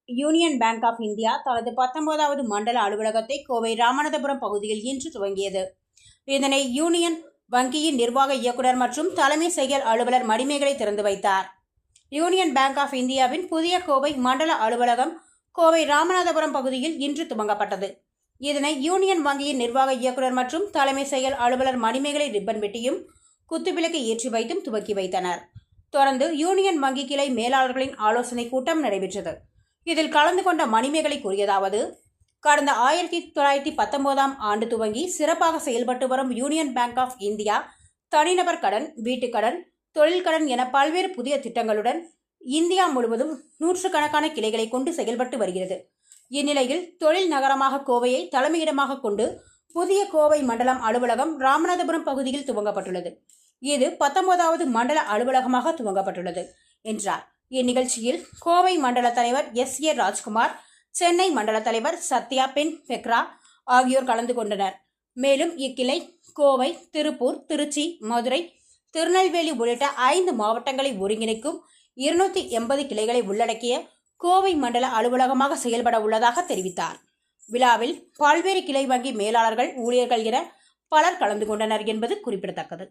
Union bank of India தனது 19வது மண்டல அலுவலகத்தை கோவை ராமநாதபுரம் பகுதியில் இன்று துவங்கியது. இதனை யூனியன் வங்கியின் நிர்வாக இயக்குநர் மற்றும் தலைமை செயல் அலுவலர் மணிமேகலை திறந்து வைத்தார். யூனியன் பேங்க் ஆஃப் இந்தியாவின் புதிய கோவை மண்டல அலுவலகம் கோவை ராமநாதபுரம் பகுதியில் இன்று துவங்கப்பட்டது. இதனை யூனியன் வங்கியின் நிர்வாக இயக்குநர் மற்றும் தலைமை செயல் அலுவலர் மணிமேகலை ரிப்பன் வெட்டியும் குத்துவிளக்கு ஏற்றி வைத்தும் துவக்கி வைத்தனர். தொடர்ந்து யூனியன் வங்கி கிளை மேலாளர்களின் ஆலோசனை கூட்டம் நடைபெற்றது. இதில் கலந்து கொண்ட மணிமேகலை கூறியதாவது, கடந்த 1919ஆம் ஆண்டு துவங்கி சிறப்பாக செயல்பட்டு வரும் யூனியன் பேங்க் ஆஃப் இந்தியா தனிநபர் கடன், வீட்டுக்கடன், தொழில் கடன் என பல்வேறு புதிய திட்டங்களுடன் இந்தியா முழுவதும் நூற்றுக்கணக்கான கிளைகளை கொண்டு செயல்பட்டு வருகிறது. இந்நிலையில் தொழில் நகரமாக கோவையை தலைமையிடமாக கொண்டு புதிய கோவை மண்டலம் அலுவலகம் ராமநாதபுரம் பகுதியில் துவங்கப்பட்டுள்ளது. இது 19வது மண்டல அலுவலகமாக துவங்கப்பட்டுள்ளது என்றார். இந்நிகழ்ச்சியில் கோவை மண்டல தலைவர் S.A. ராஜ்குமார், சென்னை மண்டல தலைவர் சத்யா பென் பெக்ரா ஆகியோர் கலந்து கொண்டனர். மேலும் இக்கிளை கோவை, திருப்பூர், திருச்சி, மதுரை, திருநெல்வேலி உள்ளிட்ட 5 மாவட்டங்களை ஒருங்கிணைக்கும் 280 கிளைகளை உள்ளடக்கிய கோவை மண்டல அலுவலகமாக செயல்பட உள்ளதாக தெரிவித்தார். விழாவில் பல்வேறு கிளை வங்கி மேலாளர்கள், ஊழியர்கள் என பலர் கலந்து கொண்டனர் என்பது குறிப்பிடத்தக்கது.